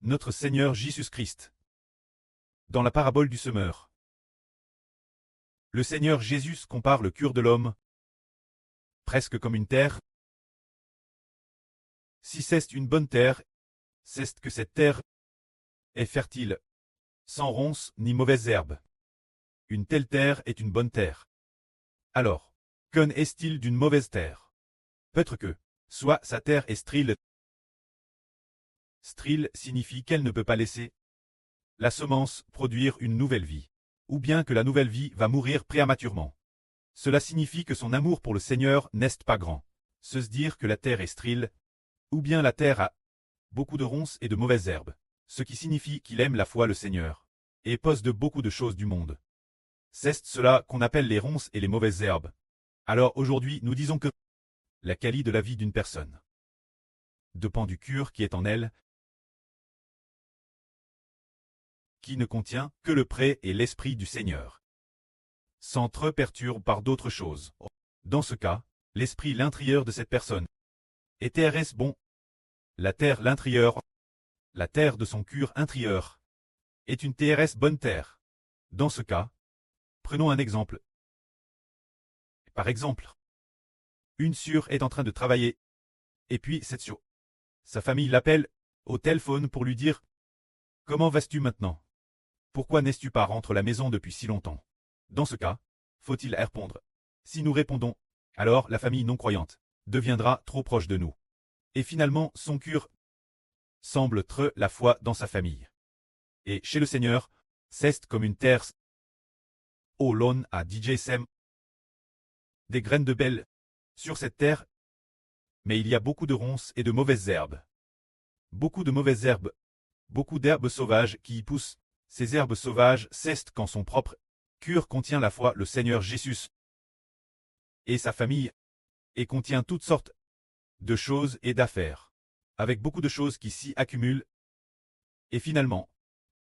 notre Seigneur Jésus-Christ. Dans la parabole du semeur, le Seigneur Jésus compare le cœur de l'homme, presque comme une terre. Si c'est une bonne terre, c'est que cette terre est fertile, sans ronces ni mauvaises herbes. Une telle terre est une bonne terre. Alors, qu'en est-il d'une mauvaise terre? Peut-être que, soit sa terre est stérile. Stérile signifie qu'elle ne peut pas laisser la semence produire une nouvelle vie, ou bien que la nouvelle vie va mourir prématurément. Cela signifie que son amour pour le Seigneur n'est pas grand. Se dire que la terre est stérile, ou bien la terre a beaucoup de ronces et de mauvaises herbes, ce qui signifie qu'il aime la foi le Seigneur, et possède beaucoup de choses du monde. C'est cela qu'on appelle les ronces et les mauvaises herbes. Alors aujourd'hui nous disons que la qualité de la vie d'une personne dépend du cœur qui est en elle, qui ne contient que le prêt et l'esprit du Seigneur, sans trop perturber par d'autres choses. Dans ce cas, l'esprit l'intérieur de cette personne est TRS bon. La terre l'intérieur, la terre de son cœur intérieur, est une TRS bonne terre. Dans ce cas, prenons un exemple. Par exemple, une sœur est en train de travailler, et puis cette sœur, sa famille l'appelle au téléphone pour lui dire « Comment vas-tu maintenant? Pourquoi n'es-tu pas rentré à la maison depuis si longtemps ?» Dans ce cas, faut-il répondre? Si nous répondons, alors la famille non-croyante deviendra trop proche de nous. Et finalement, son cœur semble être la foi dans sa famille. Et chez le Seigneur, c'est comme une terre. Oh l'on a DJ Sem. Des graines de belle sur cette terre, mais il y a beaucoup de ronces et de mauvaises herbes. Beaucoup de mauvaises herbes, beaucoup d'herbes sauvages qui y poussent. Ces herbes sauvages cessent quand son propre cœur contient la foi le Seigneur Jésus et sa famille, et contient toutes sortes de choses et d'affaires, avec beaucoup de choses qui s'y accumulent. Et finalement,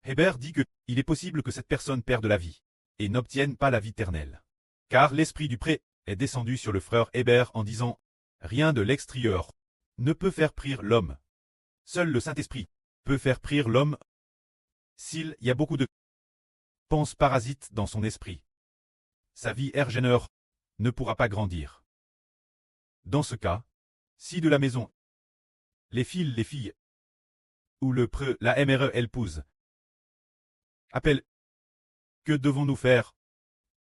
Hébert dit que il est possible que cette personne perde la vie, et n'obtienne pas la vie éternelle. Car l'esprit du pré est descendu sur le frère Hébert en disant « Rien de l'extérieur ne peut faire prier l'homme. Seul le Saint-Esprit peut faire prier l'homme s'il y a beaucoup de pensées parasites dans son esprit. Sa vie ergéneur ne pourra pas grandir. Dans ce cas, si de la maison, les filles, ou le preux, la MRE, épouse, appelle, que devons-nous faire?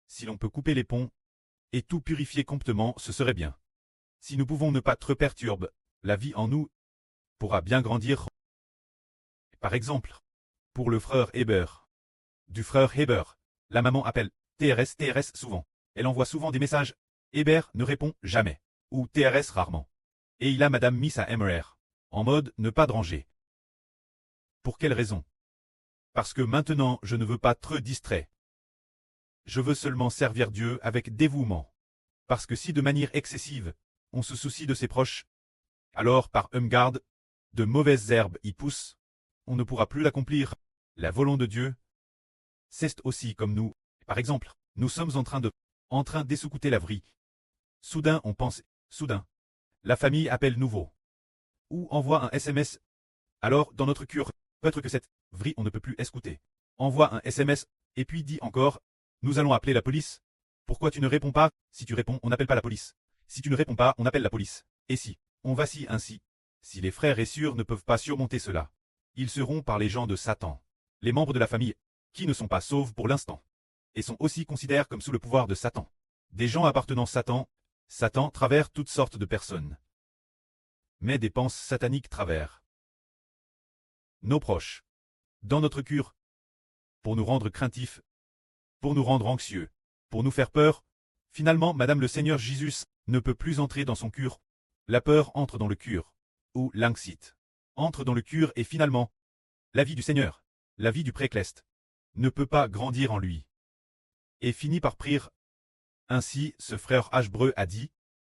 Si l'on peut couper les ponts, et tout purifier complètement, ce serait bien. Si nous pouvons ne pas trop perturber, la vie en nous pourra bien grandir. Par exemple, pour le frère Hébert. Du frère Hébert, la maman appelle TRS souvent. Elle envoie souvent des messages. Hébert ne répond jamais, ou TRS rarement. Et il a madame mis sa MRR, en mode ne pas déranger. Pour quelle raison? Parce que maintenant je ne veux pas trop distrait. Je veux seulement servir Dieu avec dévouement. Parce que si de manière excessive, on se soucie de ses proches, alors par garde, de mauvaises herbes y poussent, on ne pourra plus l'accomplir. La volonté de Dieu, c'est aussi comme nous. Par exemple, nous sommes en train d'essoucouter la vrille. Soudain on pense, soudain. La famille appelle nouveau. Ou envoie un SMS. Alors, dans notre cœur, peut-être que cette vrille on ne peut plus écouter. Envoie un SMS, et puis dit encore, nous allons appeler la police. Pourquoi tu ne réponds pas? Si tu réponds, on n'appelle pas la police. Si tu ne réponds pas, on appelle la police. Et si, on vacille ainsi. Si les frères et sœurs ne peuvent pas surmonter cela, ils seront par les gens de Satan. Les membres de la famille, qui ne sont pas sauvés pour l'instant, et sont aussi considérés comme sous le pouvoir de Satan. Des gens appartenant à Satan travers toutes sortes de personnes. Mais des pensées sataniques travers nos proches, dans notre cœur, pour nous rendre craintifs, pour nous rendre anxieux, pour nous faire peur. Finalement, Madame le Seigneur Jésus ne peut plus entrer dans son cœur. La peur entre dans le cœur, ou l'anxiété entre dans le cœur et finalement, la vie du Seigneur, la vie du précleste, ne peut pas grandir en lui. Et finit par prier. Ainsi, ce frère Hbreu a dit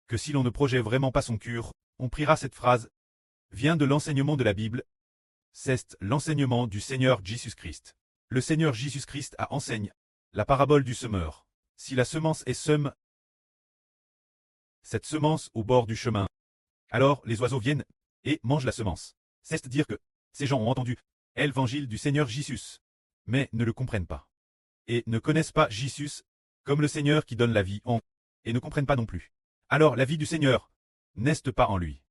que si l'on ne projette vraiment pas son cœur, on priera. Cette phrase vient de l'enseignement de la Bible. C'est l'enseignement du Seigneur Jésus-Christ. Le Seigneur Jésus-Christ a enseigné la parabole du semeur. Si la semence est semée, cette semence au bord du chemin, alors les oiseaux viennent et mangent la semence. C'est-à-dire que ces gens ont entendu l'évangile du Seigneur Jésus, mais ne le comprennent pas. Et ne connaissent pas Jésus comme le Seigneur qui donne la vie et ne comprennent pas non plus. Alors la vie du Seigneur n'est pas en lui.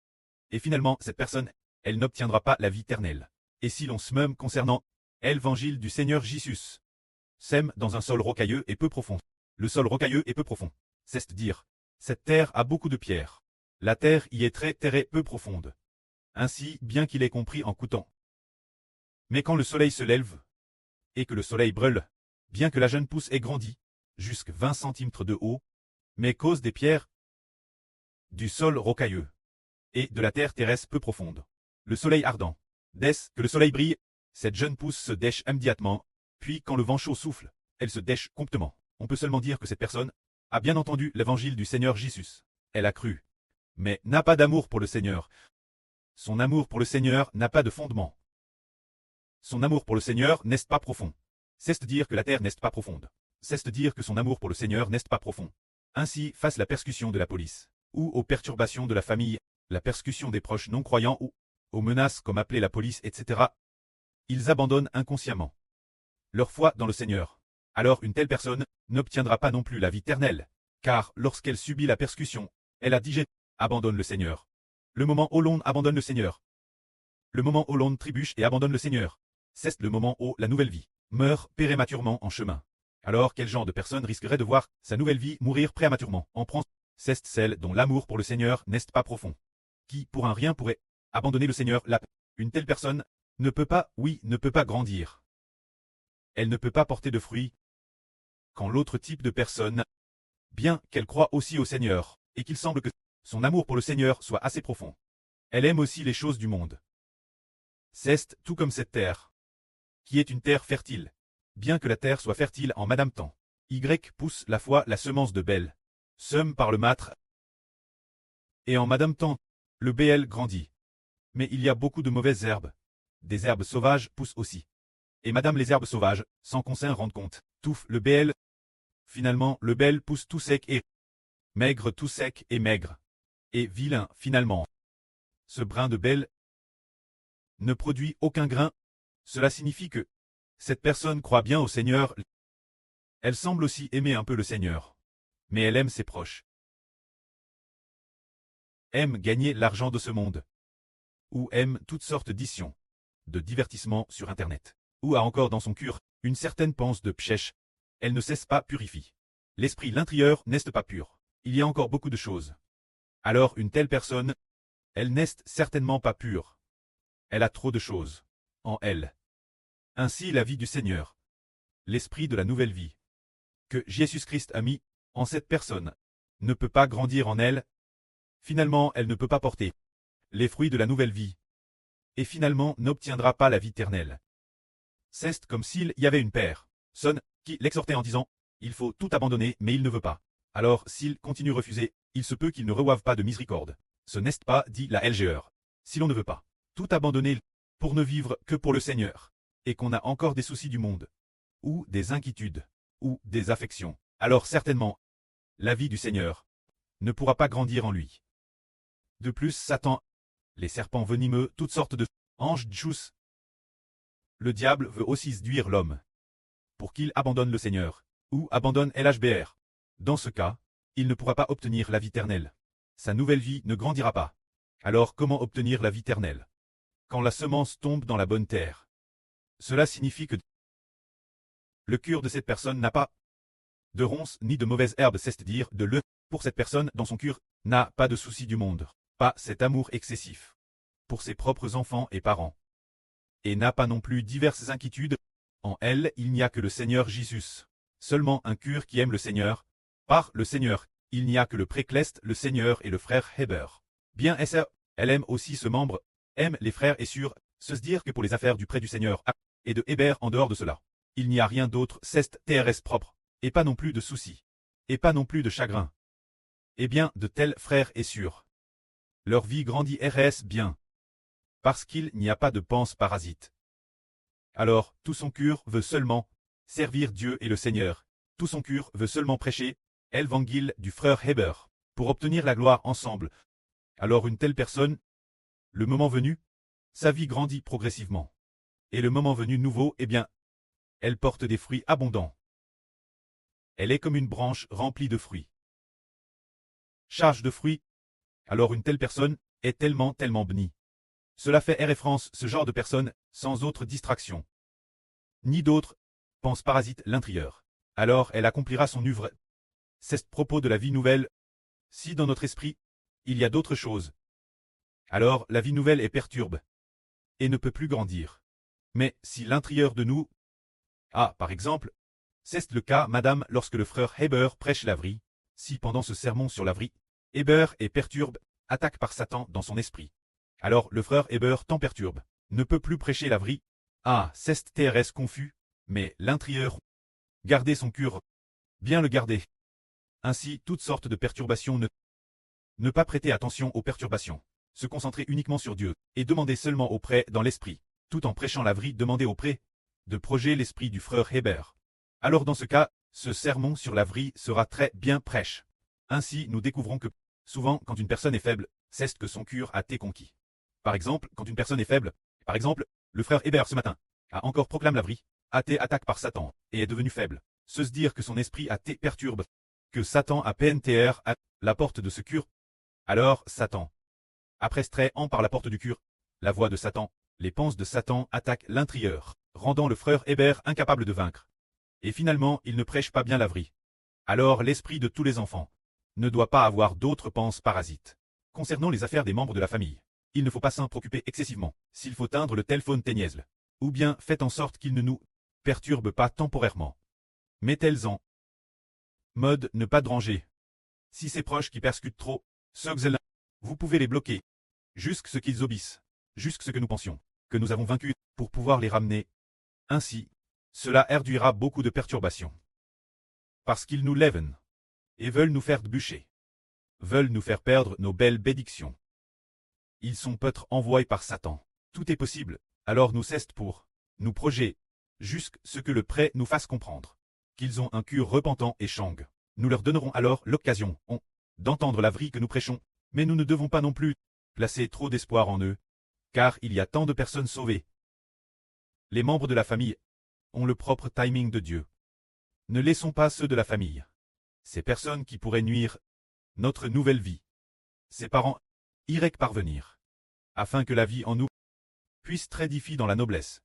Et finalement, cette personne, elle n'obtiendra pas la vie éternelle. Et si l'on se même concernant l'évangile du Seigneur Jésus, sème dans un sol rocailleux et peu profond. Le sol rocailleux et peu profond. C'est-à-dire, cette terre a beaucoup de pierres. La terre y est très terre et peu profonde. Ainsi, bien qu'il ait compris en coûtant. Mais quand le soleil se lève, et que le soleil brûle, bien que la jeune pousse ait grandi, jusqu'à 20 centimètres de haut, mais cause des pierres, du sol rocailleux, et de la terre terrestre peu profonde. Le soleil ardent. Dès que le soleil brille, cette jeune pousse se dèche immédiatement, puis quand le vent chaud souffle, elle se dèche complètement. On peut seulement dire que cette personne a bien entendu l'évangile du Seigneur Jésus. Elle a cru, mais n'a pas d'amour pour le Seigneur. Son amour pour le Seigneur n'a pas de fondement. Son amour pour le Seigneur n'est pas profond. C'est-à-dire que la terre n'est pas profonde. C'est-à-dire que son amour pour le Seigneur n'est pas profond. Ainsi, face la persécution de la police, ou aux perturbations de la famille, la persécution des proches non-croyants ou aux menaces comme appeler la police, etc., ils abandonnent inconsciemment leur foi dans le Seigneur. Alors une telle personne n'obtiendra pas non plus la vie éternelle, car lorsqu'elle subit la persécution, elle a dit « abandonne le Seigneur ». Le moment où l'on abandonne le Seigneur. Le moment où l'on trébuche et abandonne le Seigneur. C'est le moment où la nouvelle vie meurt prématurément en chemin. Alors quel genre de personne risquerait de voir sa nouvelle vie mourir prématurément en prend? C'est celle dont l'amour pour le Seigneur n'est pas profond. Qui, pour un rien, pourrait abandonner le Seigneur là. Une telle personne ne peut pas, ne peut pas grandir. Elle ne peut pas porter de fruits. Quand l'autre type de personne, bien qu'elle croit aussi au Seigneur, et qu'il semble que son amour pour le Seigneur soit assez profond, elle aime aussi les choses du monde. C'est tout comme cette terre, qui est une terre fertile. Bien que la terre soit fertile en Madame Temps, Y pousse la foi la semence de Bel, sème par le mâtre, et en Madame Temps, le BL grandit. Mais il y a beaucoup de mauvaises herbes. Des herbes sauvages poussent aussi. Et Madame les herbes sauvages, sans qu'on s'en rende compte, touffent le BL. Finalement, le BL pousse tout sec et maigre, tout sec et maigre. Et vilain, finalement. Ce brin de BL ne produit aucun grain. Cela signifie que cette personne croit bien au Seigneur. Elle semble aussi aimer un peu le Seigneur. Mais elle aime ses proches. Aime gagner l'argent de ce monde. Ou aime toutes sortes d'issions, de divertissements sur Internet. Ou a encore dans son cœur une certaine pensée de pchèche. Elle ne cesse pas purifie. L'esprit l'intérieur n'est pas pur. Il y a encore beaucoup de choses. Alors une telle personne, elle n'est certainement pas pure. Elle a trop de choses en elle. Ainsi la vie du Seigneur, l'esprit de la nouvelle vie, que Jésus-Christ a mis en cette personne, ne peut pas grandir en elle. Finalement, elle ne peut pas porter les fruits de la nouvelle vie. Et finalement n'obtiendra pas la vie éternelle. C'est comme s'il y avait une personne qui l'exhortait en disant « Il faut tout abandonner, mais il ne veut pas. Alors s'il continue à refuser, il se peut qu'il ne reçoive pas de miséricorde. Ce n'est pas, dit la LGR. Si l'on ne veut pas tout abandonner pour ne vivre que pour le Seigneur, et qu'on a encore des soucis du monde, ou des inquiétudes, ou des affections, alors certainement, la vie du Seigneur ne pourra pas grandir en lui. De plus, Satan, les serpents venimeux, toutes sortes de anges djous. Le diable veut aussi séduire l'homme pour qu'il abandonne le Seigneur, ou abandonne LHBR. Dans ce cas, il ne pourra pas obtenir la vie éternelle. Sa nouvelle vie ne grandira pas. Alors comment obtenir la vie éternelle? Quand la semence tombe dans la bonne terre. Cela signifie que le cœur de cette personne n'a pas de ronces ni de mauvaises herbes, c'est-à-dire de le. Pour cette personne, dans son cœur, n'a pas de soucis du monde, pas cet amour excessif pour ses propres enfants et parents, et n'a pas non plus diverses inquiétudes. En elle, il n'y a que le Seigneur Jésus. Seulement un cœur qui aime le Seigneur. Par le Seigneur, il n'y a que le précleste, le Seigneur et le frère Heber. Bien elle aime aussi ce membre, aime les frères et sœurs, se dire que pour les affaires du près du Seigneur, et de Heber en dehors de cela, il n'y a rien d'autre, c'est TRS propre, et pas non plus de soucis, et pas non plus de chagrin. Eh bien, de tels frères et sœurs, leur vie grandit RS bien, parce qu'il n'y a pas de pense parasite. Alors, tout son cœur veut seulement servir Dieu et le Seigneur, tout son cœur veut seulement prêcher l'évangile du frère Heber, pour obtenir la gloire ensemble. Alors une telle personne, le moment venu, sa vie grandit progressivement. Et le moment venu nouveau, eh bien, elle porte des fruits abondants. Elle est comme une branche remplie de fruits. Charge de fruits. Alors une telle personne est tellement bénie. Cela fait référence ce genre de personne, sans autre distraction. Ni d'autre, pense parasite l'intérieur. Alors elle accomplira son œuvre. C'est propos de la vie nouvelle. Si dans notre esprit, il y a d'autres choses, alors la vie nouvelle est perturbe et ne peut plus grandir. Mais si l'intérieur de nous, par exemple, c'est le cas, madame, lorsque le frère Heber prêche la vraie, si pendant ce sermon sur la vraie, Heber est perturbe, attaque par Satan dans son esprit. Alors le frère Heber tant perturbe, ne peut plus prêcher la vraie. C'est TRS confus, mais l'intérieur, garder son cœur, bien le garder. Ainsi, toutes sortes de perturbations ne pas prêter attention aux perturbations, se concentrer uniquement sur Dieu, et demander seulement auprès dans l'esprit, tout en prêchant la vraie, demander auprès de projet l'esprit du frère Heber. Alors dans ce cas, ce sermon sur la vraie sera très bien prêche. Ainsi, nous découvrons que, souvent, quand une personne est faible, c'est que son cœur a été conquis. Par exemple, quand une personne est faible, par exemple, le frère Heber ce matin, a encore proclamé la vraie, a été attaqué par Satan, et est devenu faible. Se dire que son esprit a été perturbe, que Satan a PNTR à la porte de ce cœur. Alors, Satan, après strait en par la porte du cœur, la voix de Satan, les pensées de Satan attaquent l'intérieur, rendant le frère Heber incapable de vaincre. Et finalement, il ne prêche pas bien la vraie. Alors l'esprit de tous les enfants ne doit pas avoir d'autres pensées parasites. Concernant les affaires des membres de la famille, il ne faut pas s'en préoccuper excessivement, s'il faut teindre le téléphone ténièsle. Ou bien faites en sorte qu'il ne nous perturbe pas temporairement. Mettez-les en mode ne pas déranger. Si c'est proche qui persécutent trop, ceux-là, vous pouvez les bloquer. Jusqu'à ce qu'ils obéissent. Jusqu'à ce que nous pensions que nous avons vaincu pour pouvoir les ramener. Ainsi, cela réduira beaucoup de perturbations. Parce qu'ils nous lèvent et veulent nous faire bûcher. Veulent nous faire perdre nos belles bénédictions. Ils sont peut-être envoyés par Satan. Tout est possible, alors nous cessons pour nous projeter, jusqu'à ce que le prêt nous fasse comprendre qu'ils ont un cœur repentant et changue. Nous leur donnerons alors l'occasion d'entendre la vraie que nous prêchons, mais nous ne devons pas non plus placer trop d'espoir en eux, car il y a tant de personnes sauvées. Les membres de la famille ont le propre timing de Dieu. Ne laissons pas ceux de la famille. Ces personnes qui pourraient nuire notre nouvelle vie. Ses parents iraient parvenir, afin que la vie en nous puisse très édifier dans la noblesse.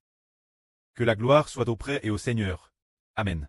Que la gloire soit auprès et au Seigneur. Amen.